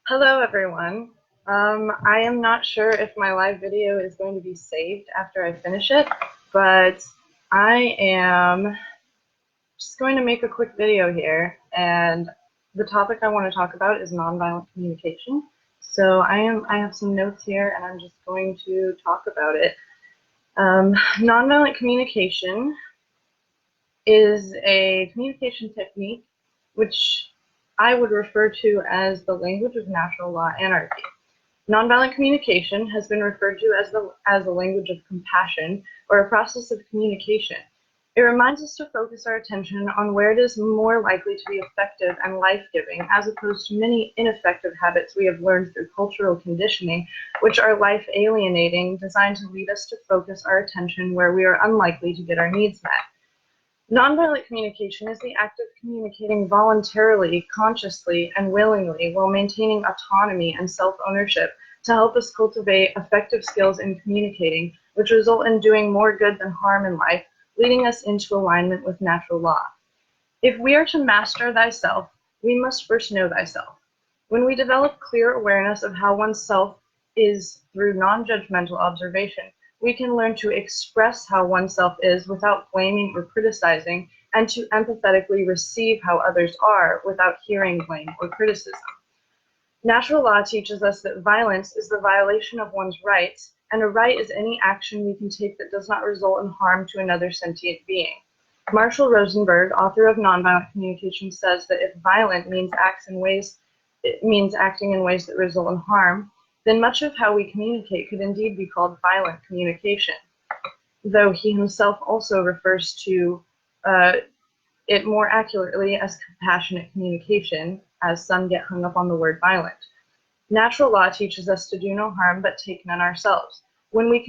Hello, everyone. I am not sure if my live video is going to be saved after I finish it, but I am just going to make a quick video here, and the topic I want to talk about is nonviolent communication. So I have some notes here, and I'm just going to talk about it. Nonviolent communication is a communication technique which I would refer to as the language of natural law anarchy. Nonviolent communication has been referred to as the language of compassion or a process of communication. It reminds us to focus our attention on where it is more likely to be effective and life-giving, as opposed to many ineffective habits we have learned through cultural conditioning, which are life-alienating, designed to lead us to focus our attention where we are unlikely to get our needs met. Nonviolent communication is the act of communicating voluntarily, consciously, and willingly while maintaining autonomy and self-ownership to help us cultivate effective skills in communicating, which result in doing more good than harm in life, leading us into alignment with natural law. If we are to master thyself, we must first know thyself. When we develop clear awareness of how oneself is through non-judgmental observation, we can learn to express how oneself is without blaming or criticizing, and to empathetically receive how others are without hearing blame or criticism. Natural law teaches us that violence is the violation of one's rights, and a right is any action we can take that does not result in harm to another sentient being. Marshall Rosenberg, author of Nonviolent Communication, says that if violent means acting in ways that result in harm, then much of how we communicate could indeed be called violent communication, though he himself also refers to it more accurately as compassionate communication, as some get hung up on the word violent. Natural law teaches us to do no harm but take none ourselves. When we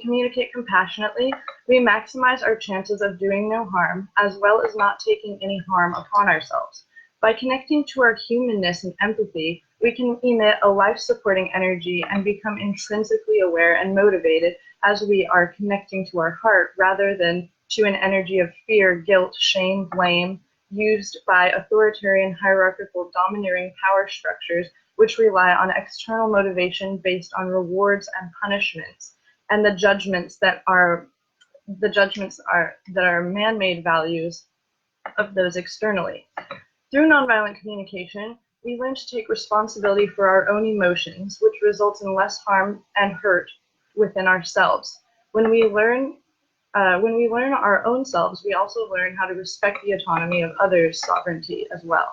communicate compassionately, we maximize our chances of doing no harm, as well as not taking any harm upon ourselves. By connecting to our humanness and empathy, we can emit a life-supporting energy and become intrinsically aware and motivated as we are connecting to our heart, rather than to an energy of fear, guilt, shame, blame, used by authoritarian, hierarchical, domineering power structures which rely on external motivation based on rewards and punishments, and the judgments that are man-made values of those externally. Through nonviolent communication, we learn to take responsibility for our own emotions, which results in less harm and hurt within ourselves. When we learn our own selves, we also learn how to respect the autonomy of others' sovereignty as well.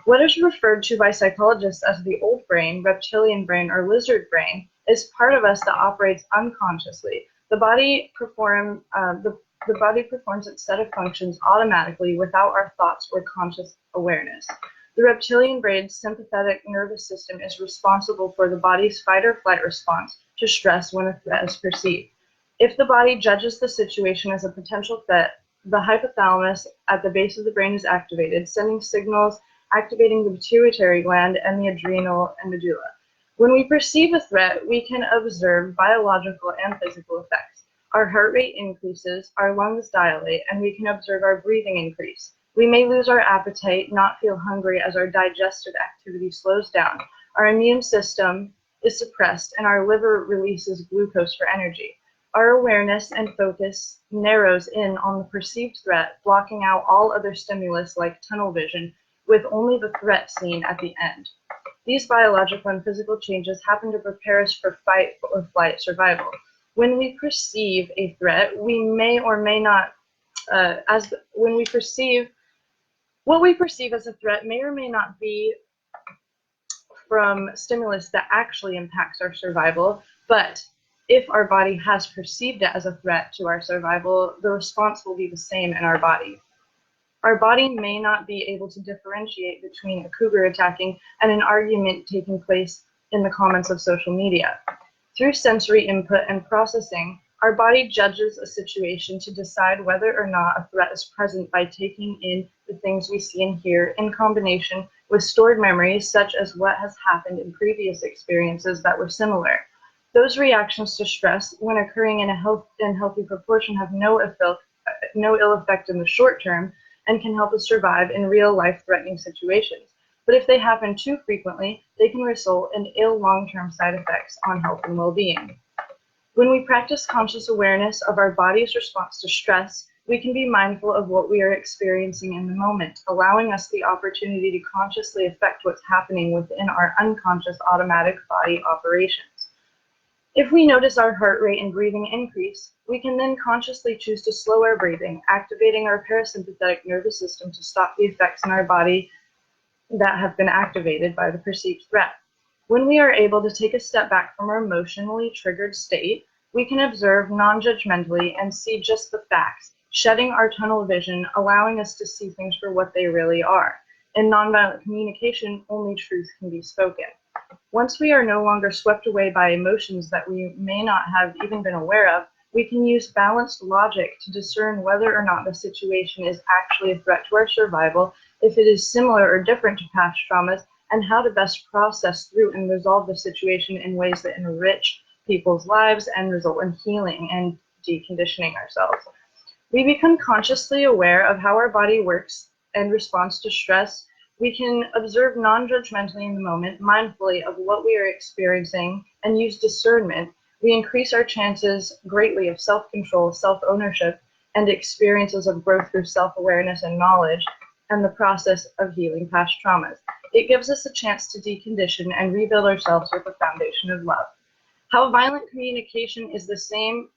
What is referred to by psychologists as the old brain, reptilian brain, or lizard brain is part of us that operates unconsciously. The body performs its set of functions automatically without our thoughts or conscious awareness. The reptilian brain's sympathetic nervous system is responsible for the body's fight or flight response to stress when a threat is perceived. If the body judges the situation as a potential threat, the hypothalamus at the base of the brain is activated, sending signals activating the pituitary gland and the adrenal and medulla. When we perceive a threat, we can observe biological and physical effects. Our heart rate increases, our lungs dilate, and we can observe our breathing increase. We may lose our appetite, not feel hungry as our digestive activity slows down. Our immune system is suppressed, and our liver releases glucose for energy. Our awareness and focus narrows in on the perceived threat, blocking out all other stimulus like tunnel vision, with only the threat seen at the end. These biological and physical changes happen to prepare us for fight or flight survival. When we perceive a threat, we may or may not, what we perceive as a threat may or may not be from stimulus that actually impacts our survival, but if our body has perceived it as a threat to our survival, the response will be the same in our body. Our body may not be able to differentiate between a cougar attacking and an argument taking place in the comments of social media. Through sensory input and processing, our body judges a situation to decide whether or not a threat is present by taking in the things we see and hear in combination with stored memories, such as what has happened in previous experiences that were similar. Those reactions to stress, when occurring in healthy proportion, have no ill effect in the short term, and can help us survive in real life-threatening situations. but if they happen too frequently, they can result in ill long-term side effects on health and well-being. When we practice conscious awareness of our body's response to stress, we can be mindful of what we are experiencing in the moment, allowing us the opportunity to consciously affect what's happening within our unconscious automatic body operations. If we notice our heart rate and breathing increase, we can then consciously choose to slow our breathing, activating our parasympathetic nervous system to stop the effects in our body that have been activated by the perceived threat. When we are able to take a step back from our emotionally triggered state, we can observe non-judgmentally and see just the facts, shedding our tunnel vision, allowing us to see things for what they really are. In nonviolent communication, only truth can be spoken. Once we are no longer swept away by emotions that we may not have even been aware of, we can use balanced logic to discern whether or not the situation is actually a threat to our survival, if it is similar or different to past traumas, and how to best process through and resolve the situation in ways that enrich people's lives and result in healing and deconditioning ourselves. We become consciously aware of how our body works and responds to stress. We can observe non-judgmentally in the moment, mindfully of what we are experiencing, and use discernment. We increase our chances greatly of self-control, self-ownership, and experiences of growth through self-awareness and knowledge, and the process of healing past traumas. It gives us a chance to decondition and rebuild ourselves with a foundation of love. How violent communication is the same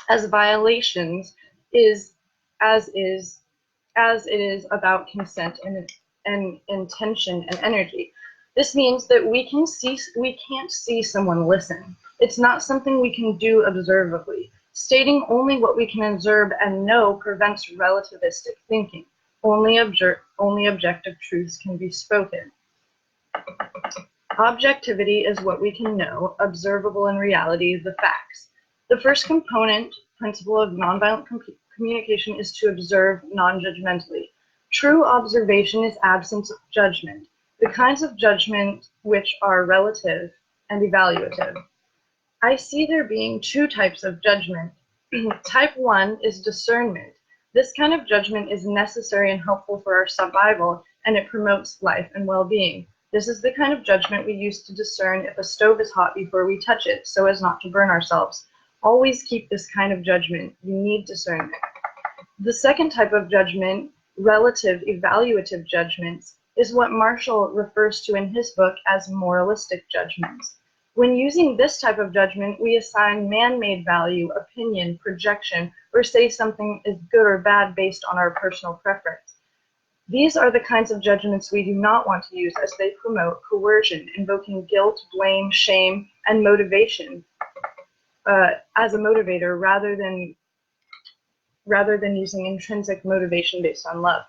as violations is as it is about consent and intention and energy. This means that we can't see someone listen. It's not something we can do observably. Stating only what we can observe and know prevents relativistic thinking. Only objective truths can be spoken. Objectivity is what we can know, observable in reality, the facts. The first component principle of nonviolent communication is to observe non-judgmentally. True observation is absence of judgment, the kinds of judgment which are relative and evaluative. I see there being two types of judgment. Type 1 is discernment. This kind of judgment is necessary and helpful for our survival, and it promotes life and well-being. This is the kind of judgment we use to discern if a stove is hot before we touch it, so as not to burn ourselves. Always keep this kind of judgment. You need discernment. The second type of judgment, relative evaluative judgments, is what Marshall refers to in his book as moralistic judgments. When using this type of judgment, we assign man-made value, opinion, projection, or say something is good or bad based on our personal preference. These are the kinds of judgments we do not want to use, as they promote coercion, invoking guilt, blame, shame, and motivation as a motivator rather than using intrinsic motivation based on love.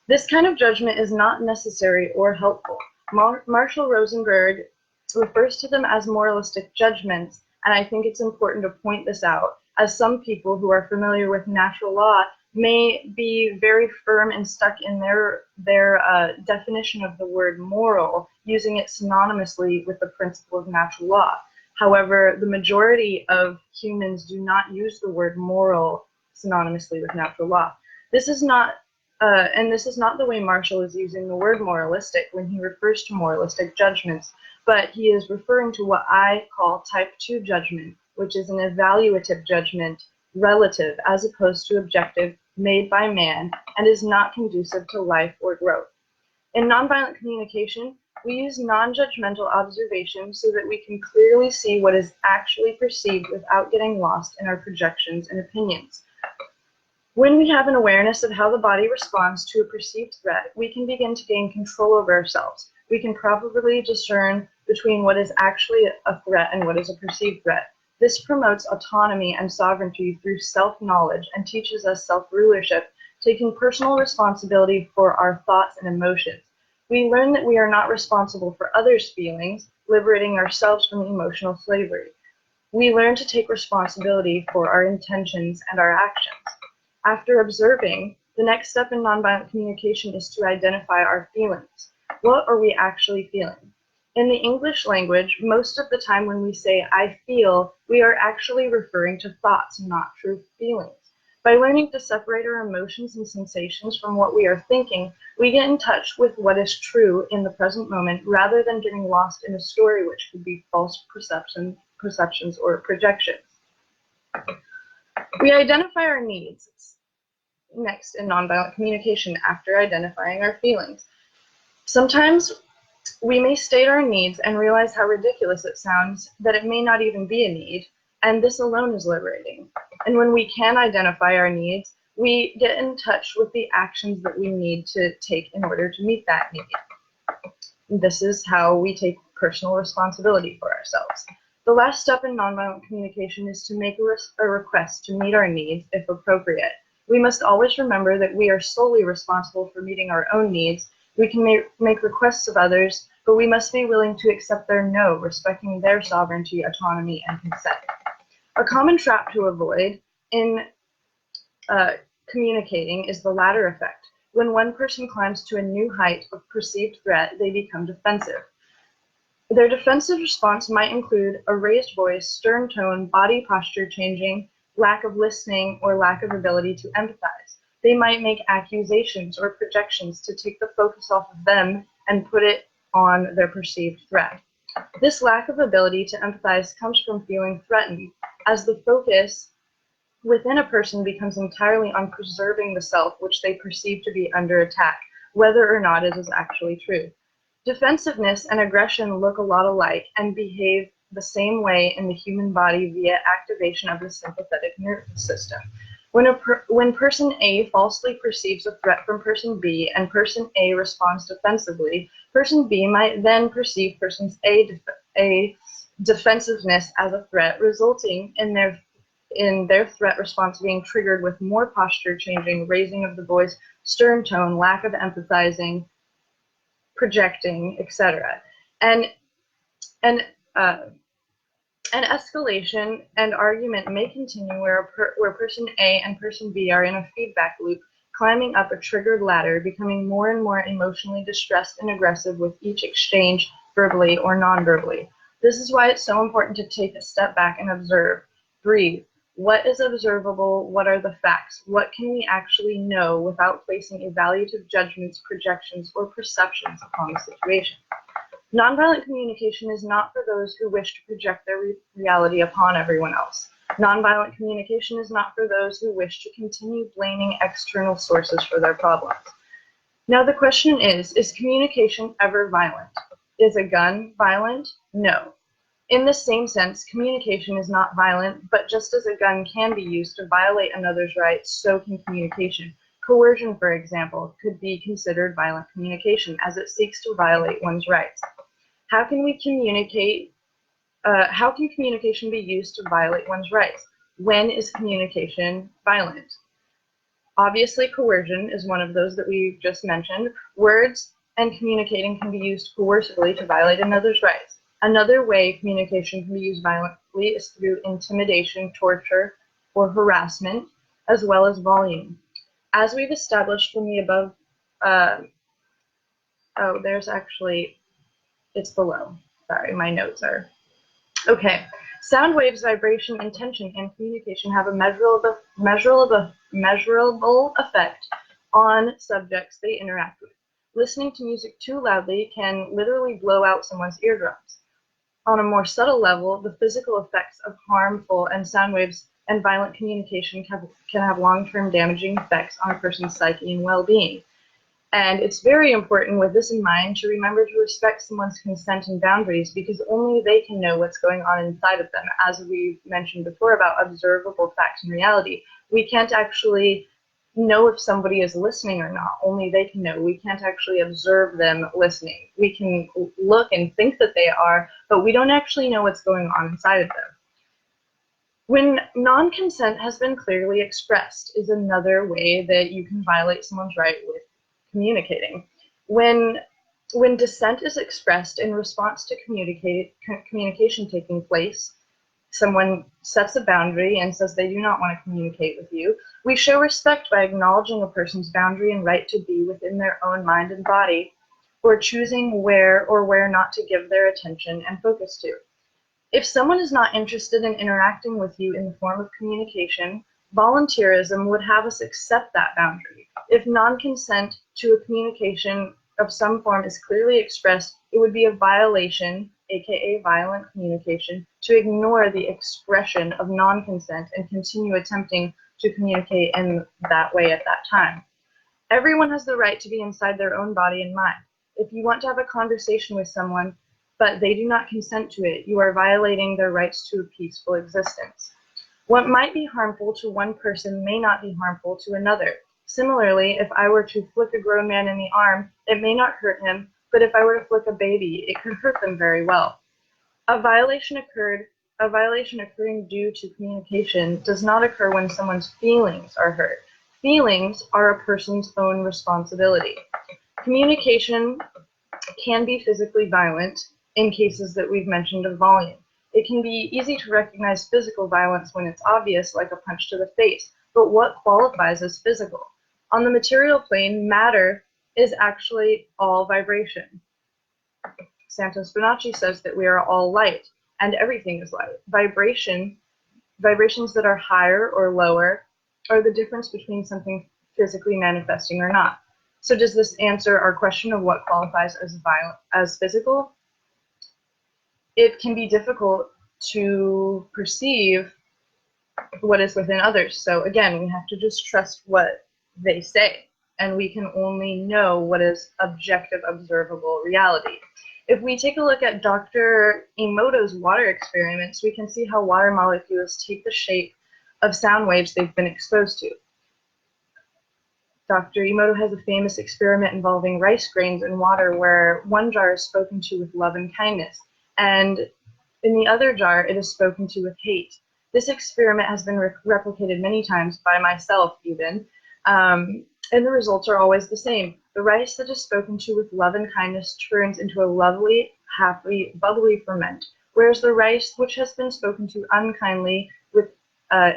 This kind of judgment is not necessary or helpful. Marshall Rosenberg refers to them as moralistic judgments, and I think it's important to point this out, as some people who are familiar with natural law may be very firm and stuck in their definition of the word moral, using it synonymously with the principle of natural law. However, the majority of humans do not use the word moral synonymously with natural law. This is not the way Marshall is using the word moralistic when he refers to moralistic judgments, but he is referring to what I call type 2 judgment, which is an evaluative judgment, relative as opposed to objective, made by man, and is not conducive to life or growth. In nonviolent communication, we use non-judgmental observation so that we can clearly see what is actually perceived without getting lost in our projections and opinions. When we have an awareness of how the body responds to a perceived threat, we can begin to gain control over ourselves. We can properly discern between what is actually a threat and what is a perceived threat. This promotes autonomy and sovereignty through self-knowledge and teaches us self-rulership, taking personal responsibility for our thoughts and emotions. We learn that we are not responsible for others' feelings, liberating ourselves from emotional slavery. We learn to take responsibility for our intentions and our actions. After observing, the next step in nonviolent communication is to identify our feelings. What are we actually feeling? In the English language, most of the time when we say, I feel, we are actually referring to thoughts, not true feelings. By learning to separate our emotions and sensations from what we are thinking, we get in touch with what is true in the present moment rather than getting lost in a story which could be false perceptions or projections. We identify our needs next in nonviolent communication after identifying our feelings. Sometimes we may state our needs and realize how ridiculous it sounds, that it may not even be a need, and this alone is liberating. And when we can identify our needs, we get in touch with the actions that we need to take in order to meet that need. This is how we take personal responsibility for ourselves. The last step in nonviolent communication is to make a request to meet our needs if appropriate. We must always remember that we are solely responsible for meeting our own needs. We can make requests of others, but we must be willing to accept their no, respecting their sovereignty, autonomy, and consent. A common trap to avoid in communicating is the ladder effect. When one person climbs to a new height of perceived threat, they become defensive. Their defensive response might include a raised voice, stern tone, body posture changing, lack of listening, or lack of ability to empathize. They might make accusations or projections to take the focus off of them and put it on their perceived threat. This lack of ability to empathize comes from feeling threatened, as the focus within a person becomes entirely on preserving the self which they perceive to be under attack, whether or not it is actually true. Defensiveness and aggression look a lot alike and behave the same way in the human body via activation of the sympathetic nervous system. When person A falsely perceives a threat from person B and person A responds defensively, person B might then perceive person A defensiveness as a threat, resulting in their threat response being triggered with more posture changing, raising of the voice, stern tone, lack of empathizing, projecting, etc. An escalation and argument may continue where person A and person B are in a feedback loop, climbing up a triggered ladder, becoming more and more emotionally distressed and aggressive with each exchange, verbally or non-verbally. This is why it's so important to take a step back and observe, breathe. What is observable? What are the facts? What can we actually know without placing evaluative judgments, projections, or perceptions upon the situation? Nonviolent communication is not for those who wish to project their reality upon everyone else. Nonviolent communication is not for those who wish to continue blaming external sources for their problems. Now the question is communication ever violent? Is a gun violent? No. In the same sense, communication is not violent, but just as a gun can be used to violate another's rights, so can communication. Coercion, for example, could be considered violent communication as it seeks to violate one's rights. How can communication be used to violate one's rights? When is communication violent? Obviously, coercion is one of those that we just mentioned. Words and communicating can be used coercively to violate another's rights. Another way communication can be used violently is through intimidation, torture, or harassment, as well as volume. As we've established from the above, it's below. Sorry, my notes are. Okay. Sound waves, vibration, and tension in communication have a measurable effect on subjects they interact with. Listening to music too loudly can literally blow out someone's eardrums. On a more subtle level, the physical effects of harmful and sound waves and violent communication can have long-term damaging effects on a person's psyche and well-being. And it's very important with this in mind to remember to respect someone's consent and boundaries, because only they can know what's going on inside of them. As we mentioned before about observable facts and reality, we can't actually know if somebody is listening or not. Only they can know. We can't actually observe them listening. We can look and think that they are, but we don't actually know what's going on inside of them. When non-consent has been clearly expressed is another way that you can violate someone's right with communicating. When dissent is expressed in response to communication taking place, someone sets a boundary and says they do not want to communicate with you, we show respect by acknowledging a person's boundary and right to be within their own mind and body, or choosing where or where not to give their attention and focus to. If someone is not interested in interacting with you in the form of communication, Volunteerism would have us accept that boundary. If non-consent to a communication of some form is clearly expressed, it would be a violation, aka violent communication, to ignore the expression of non-consent and continue attempting to communicate in that way at that time. Everyone has the right to be inside their own body and mind. If you want to have a conversation with someone, but they do not consent to it, you are violating their rights to a peaceful existence. What might be harmful to one person may not be harmful to another. Similarly, if I were to flick a grown man in the arm, it may not hurt him, but if I were to flick a baby, it could hurt them very well. A violation occurring due to communication does not occur when someone's feelings are hurt. Feelings are a person's own responsibility. Communication can be physically violent in cases that we've mentioned of volume. It can be easy to recognize physical violence when it's obvious, like a punch to the face, but what qualifies as physical? On the material plane, matter is actually all vibration. Santos Bonacci says that we are all light, and everything is light. Vibrations that are higher or lower are the difference between something physically manifesting or not. So does this answer our question of what qualifies as physical? It can be difficult to perceive what is within others. So again, we have to just trust what they say, and we can only know what is objective, observable reality. If we take a look at Dr. Emoto's water experiments, we can see how water molecules take the shape of sound waves they've been exposed to. Dr. Emoto has a famous experiment involving rice grains in water where one jar is spoken to with love and kindness, and in the other jar it is spoken to with hate. This experiment has been replicated many times by myself even, and the results are always the same. The rice that is spoken to with love and kindness turns into a lovely, happy, bubbly ferment, whereas the rice which has been spoken to unkindly with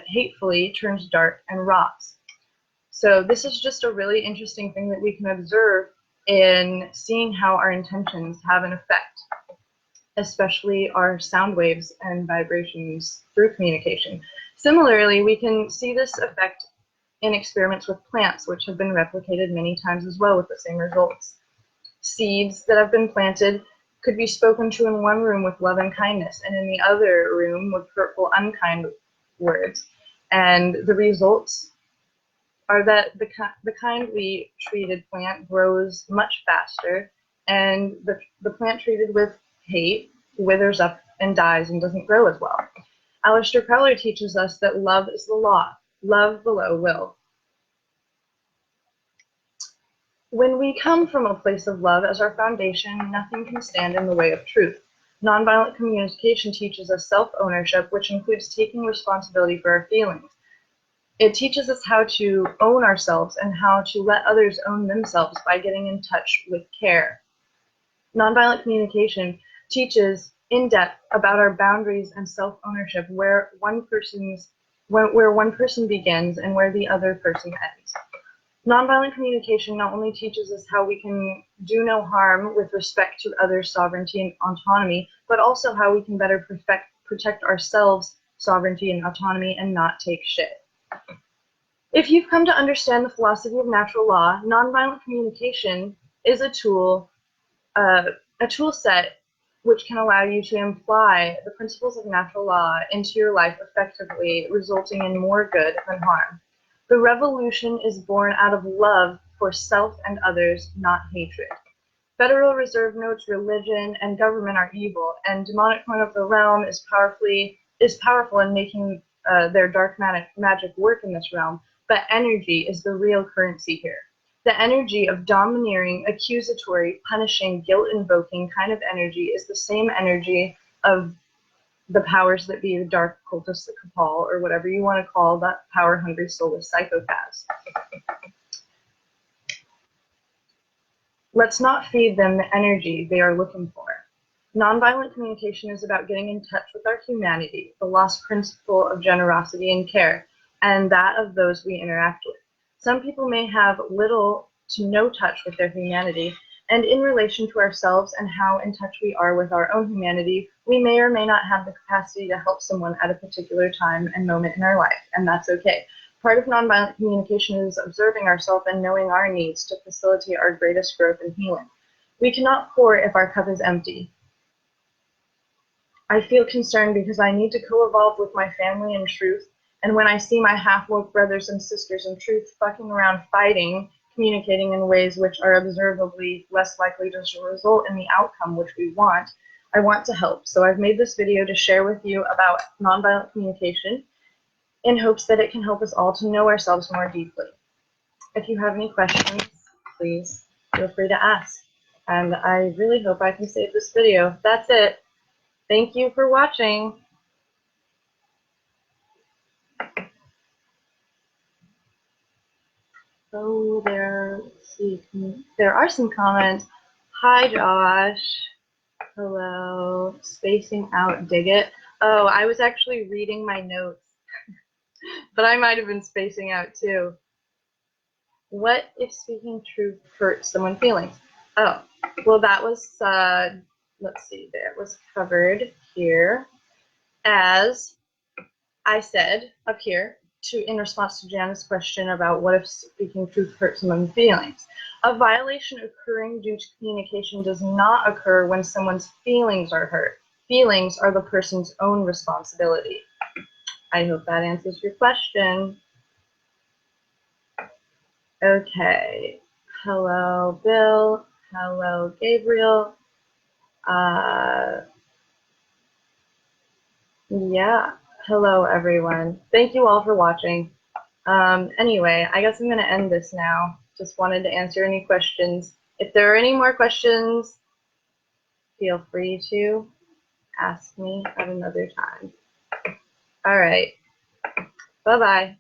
hatefully turns dark and rots. So this is just a really interesting thing that we can observe in seeing how our intentions have an effect, especially our sound waves and vibrations through communication. Similarly, we can see this effect in experiments with plants, which have been replicated many times as well with the same results. Seeds that have been planted could be spoken to in one room with love and kindness, and in the other room with hurtful, unkind words. And the results are that the kindly treated plant grows much faster, and the plant treated with hate withers up and dies and doesn't grow as well. Aleister Crowley teaches us that love is the law. Love below will. When we come from a place of love as our foundation, nothing can stand in the way of truth. Nonviolent communication teaches us self-ownership, which includes taking responsibility for our feelings. It teaches us how to own ourselves and how to let others own themselves by getting in touch with care. Nonviolent communication teaches in depth about our boundaries and self-ownership, where one person begins and where the other person ends. Nonviolent communication not only teaches us how we can do no harm with respect to others' sovereignty and autonomy, but also how we can better protect ourselves' sovereignty and autonomy and not take shit. If you've come to understand the philosophy of natural law, nonviolent communication is a tool set which can allow you to imply the principles of natural law into your life effectively, resulting in more good than harm. The revolution is born out of love for self and others, not hatred. Federal Reserve notes religion and government are evil, and demonic point of the realm is powerful in making their dark magic work in this realm, but energy is the real currency here. The energy of domineering, accusatory, punishing, guilt-invoking kind of energy is the same energy of the powers that be, the dark cultists, the cabal, or whatever you want to call that power-hungry soulless psychopaths. Let's not feed them the energy they are looking for. Nonviolent communication is about getting in touch with our humanity, the lost principle of generosity and care, and that of those we interact with. Some people may have little to no touch with their humanity, and in relation to ourselves and how in touch we are with our own humanity, we may or may not have the capacity to help someone at a particular time and moment in our life, and that's okay. Part of nonviolent communication is observing ourselves and knowing our needs to facilitate our greatest growth and healing. We cannot pour if our cup is empty. I feel concerned because I need to co-evolve with my family in truth, and when I see my half-woke brothers and sisters in truth fucking around fighting, communicating in ways which are observably less likely to result in the outcome which we want, I want to help. So I've made this video to share with you about nonviolent communication in hopes that it can help us all to know ourselves more deeply. If you have any questions, please feel free to ask. And I really hope I can save this video. That's it. Thank you for watching. Oh, let's see, there are some comments. Hi, Josh. Hello. Spacing out, dig it. Oh, I was actually reading my notes, but I might have been spacing out too. What if speaking truth hurts someone's feelings? Oh, well, that was, let's see, that was covered here. As I said up here, in response to Jana's question about what if speaking truth hurts someone's feelings. A violation occurring due to communication does not occur when someone's feelings are hurt. Feelings are the person's own responsibility. I hope that answers your question. Okay. Hello, Bill. Hello, Gabriel. Yeah. Hello, everyone. Thank you all for watching. Anyway, I guess I'm going to end this now. Just wanted to answer any questions. If there are any more questions, feel free to ask me at another time. All right. Bye-bye.